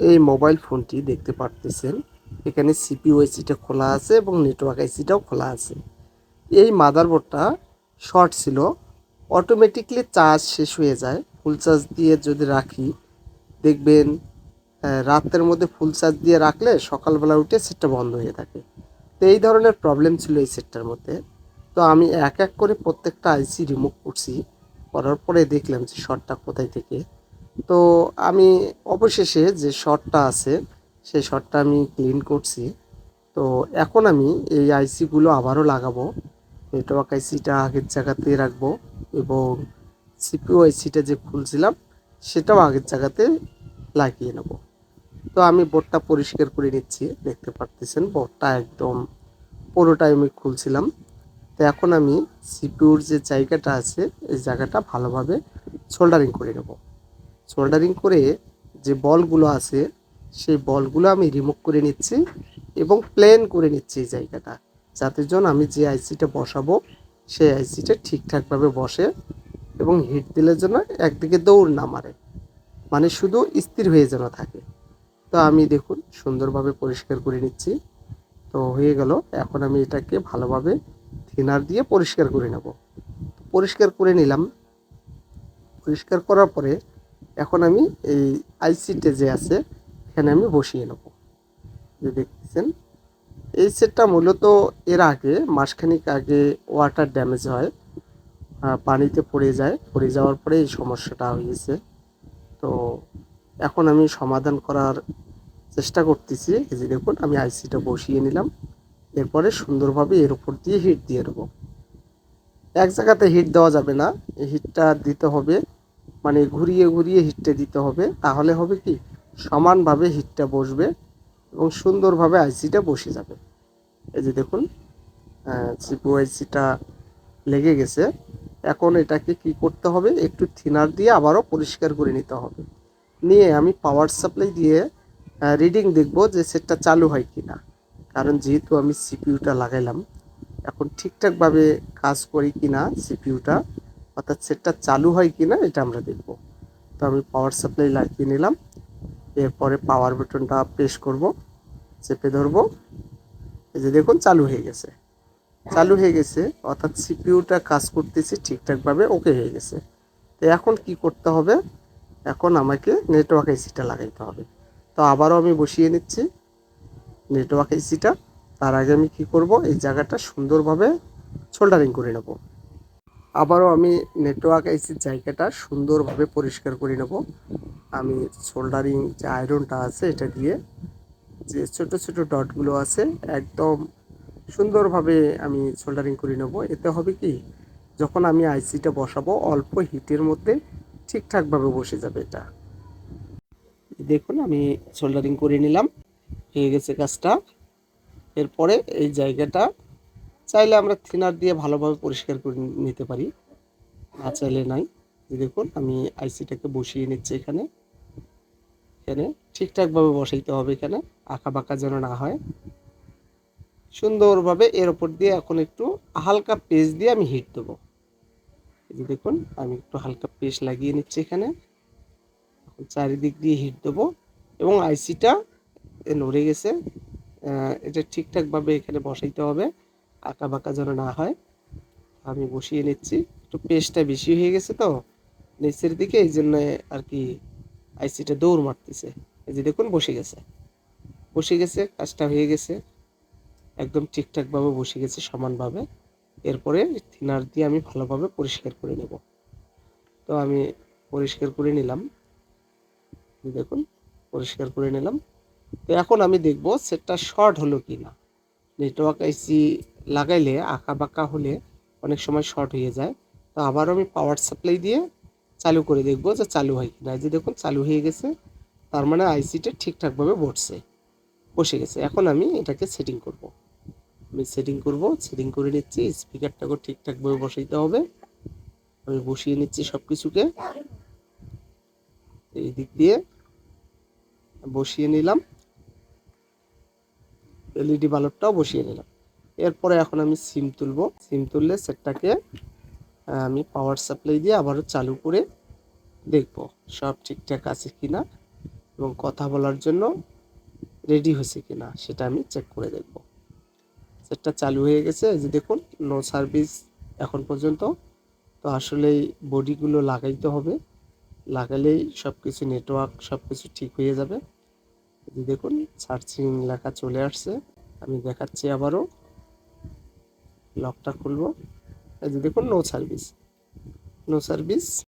এই মোবাইল ফোনটি দেখতে পারতেছেন, এখানে সিপিইউ আইসিটা খোলা আছে এবং নেটওয়ার্ক আইসিটাও খোলা আছে। এই মাদারবোর্ডটা শর্ট ছিল, অটোমেটিকলি চার্জ শেষ হয়ে যায়। ফুল চার্জ দিয়ে যদি রাখি দেখবেন রাতের মধ্যে ফুল চার্জ দিয়ে রাখলে সকালবেলা উঠে সেটটা বন্ধ হয়ে থাকে। তো এই ধরনের প্রবলেম ছিল এই সেটটার মধ্যে। তো আমি এক এক করে প্রত্যেকটা আইসি রিমুভ করছি, করার পরে দেখলাম যে শর্টটা কোথায় থেকে। তো আমি অবশেষে যে শর্টটা আছে সেই শর্টটা আমি ক্লিন করছি। তো এখন আমি এই আইসিগুলো আবারও লাগাবো। নেটওয়ার্ক আইসিটা আগের জায়গাতে রাখবো এবং সিপিইউ আইসিটা যে খুলছিলাম সেটাও আগের জায়গাতে লাগিয়ে নেব। তো আমি বোর্ডটা পরিষ্কার করে নিচ্ছি, দেখতে পারতেছেন বোর্ডটা একদম পুরোটাই আমি খুলছিলাম। তো এখন আমি সিপিইউর যে জায়গাটা আছে এই জায়গাটা ভালোভাবে সোল্ডারিং করে নেব। সোল্ডারিং করে যে বলগুলো আছে সেই বলগুলো আমি রিমুভ করে নিচ্ছি এবং প্লেন করে নিচ্ছি এই জায়গাটা, যাতে জন আমি যে আইসিটা বসাবো সেই আইসিটা ঠিকঠাকভাবে বসে এবং হিট দিলে যেন একদিকে দৌড় না মারে, মানে শুধু স্থির হয়ে যেন থাকে। তো আমি দেখুন সুন্দরভাবে পরিষ্কার করে নিচ্ছি। তো হয়ে গেল, এখন আমি এটাকে ভালোভাবে থিনার দিয়ে পরিষ্কার করে নেব। পরিষ্কার করে নিলাম। পরিষ্কার করার পরে এখন আমি এই আইসিটা যে আছে এখানে আমি বসিয়ে নেব। যে দেখতেছেন এই সেটটা মূলত এর আগে মাসখানেক আগে ওয়াটার ড্যামেজ হয়, পানিতে পড়ে যায়, পড়ে যাওয়ার পরে এই সমস্যাটা হয়েছে। তো এখন আমি সমাধান করার চেষ্টা করতেছি। এই যে দেখুন আমি আইসিটা বসিয়ে নিলাম, এরপরে সুন্দরভাবে এর উপর দিয়ে হিট দিয়ে দেবো। এক জায়গাতে হিট দেওয়া যাবে না, এই হিটটা দিতে হবে, মানে ঘুরিয়ে ঘুরিয়ে হিটটা দিতে হবে, তাহলে হবে কি সমানভাবে হিটটা বসবে এবং সুন্দরভাবে আইসিটা বসে যাবে। এই যে দেখুন সিপিইউ আইসিটা লেগে গেছে। এখন এটাকে কি করতে হবে, একটু থিনার দিয়ে আবারও পরিষ্কার করে নিতে হবে। নিয়ে আমি পাওয়ার সাপ্লাই দিয়ে রিডিং দেখব যে সেটটা চালু হয় কি না। কারণ যেহেতু আমি সিপিইউটা লাগাইলাম, এখন ঠিকঠাকভাবে কাজ করি কি না সিপিইউটা, অর্থাৎ সেটটা চালু হয় কি না এটা আমরা দেখব। তো আমি পাওয়ার সাপ্লাই লাগিয়ে নিলাম, এরপরে পাওয়ার বাটনটা প্রেস করব, চেপে ধরবো। এই যে দেখুন চালু হয়ে গেছে। চালু হয়ে গেছে অর্থাৎ সিপিইউটা কাজ করতেছে ঠিকঠাকভাবে, ওকে হয়ে গেছে। তো এখন কি করতে হবে, এখন আমাকে নেটওয়ার্ক আইসিটা লাগাইতে হবে। তো আবারও আমি বসিয়ে নিচ্ছি নেটওয়ার্ক আইসিটা। তার আগে আমি কি করব, এই জায়গাটা সুন্দরভাবে সোল্ডারিং করে নেব। আবারও আমি নেটওয়ার্ক আইসির জায়গাটা সুন্দরভাবে পরিষ্কার করে নেব। আমি সোল্ডারিং যে আয়রনটা আছে এটা দিয়ে যে ছোট ছোট ডটগুলো আছে একদম সুন্দরভাবে আমি সোল্ডারিং করে নেব। এতে হবে কি, যখন আমি আইসিটা বসাবো অল্প হিটের মধ্যে ঠিকঠাকভাবে বসে যাবে এটা। দেখুন আমি সোল্ডারিং করে নিলাম, হয়ে গেছে কাজটা। এরপরে এই জায়গাটা চাইলে আমরা থিনার দিয়ে ভালোভাবে পরিষ্কার করে নিতে পারি, না চাইলে নাই। দেখুন আমি আইসিটাকে বসিয়ে নিচ্ছি এখানে। এখানে ঠিকঠাকভাবে বসাইতে হবে, এখানে আঁকা বাঁকা যেন না হয়, সুন্দরভাবে এর উপর দিয়ে এখন একটু হালকা পেজ দিয়ে আমি হিট দেবো। এই যে দেখুন আমি একটু হালকা পেজ লাগিয়ে নিচ্ছি এখানে, এখন চারিদিক দিয়ে হিট দেবো এবং আইসিটা নড়ে গেছে, এটা ঠিকঠাকভাবে এখানে বসাইতে হবে, আঁকা বাঁকা যেন না হয়। আমি বসিয়ে নিচ্ছি, একটু পেজটা বেশি হয়ে গেছে তো নিচের দিকে, এই জন্য আর কি আইসিটা দৌড় মারতেছে। এই যে দেখুন বসে গেছে, বসে গেছে, কাজটা হয়ে গেছে, একদম ঠিকঠাকভাবে বসে গেছে সমানভাবে। এরপরে থিনার দিয়ে আমি ভালোভাবে পরিষ্কার করে নেব। তো আমি পরিষ্কার করে নিলাম, দেখুন পরিষ্কার করে নিলাম। তো এখন আমি দেখব সেটটা শর্ট হলো কি না। নেটওয়ার্ক আইসি লাগাইলে আঁকা বাঁকা হলে অনেক সময় শর্ট হয়ে যায়। তো আবারও আমি পাওয়ার সাপ্লাই দিয়ে চালু করে দেখব যে চালু হয় কিনা। এই যে দেখুন চালু হয়ে গেছে, তার মানে আইসিটা ঠিকঠাকভাবে বসে গেছে। এখন আমি এটাকে সেটিং করব, আমি সেটিং করে নিচ্ছি। স্পিকারটাকেও ঠিকঠাকভাবে বসাইতে হবে, আমি বসিয়ে নিচ্ছি সব কিছুকে। এই দিক দিয়ে বসিয়ে নিলাম, এলইডি বাল্বটাও বসিয়ে নিলাম। এরপরে এখন আমি সিম তুলব, সিম তুললে সেটটাকে আমি পাওয়ার সাপ্লাই দিয়ে আবারও চালু করে দেখব সব ঠিকঠাক আছে কিনা। এবং কথা বলার জন্য রেডি হয়েছে কিনা সেটা আমি চেক করে দেখব। সেটটা চালু হয়ে গেছে, এই যে দেখুন নো সার্ভিস এখন পর্যন্ত। তো আসলেই বডিগুলো লাগাইতে হবে, লাগালেই সব কিছু নেটওয়ার্ক সব কিছু ঠিক হয়ে যাবে। এই যে দেখুন সার্চিং লেখা চলে আসছে। আমি দেখাচ্ছি আবারও, লকটা খুলবো। এই যে দেখুন নো সার্ভিস, নো সার্ভিস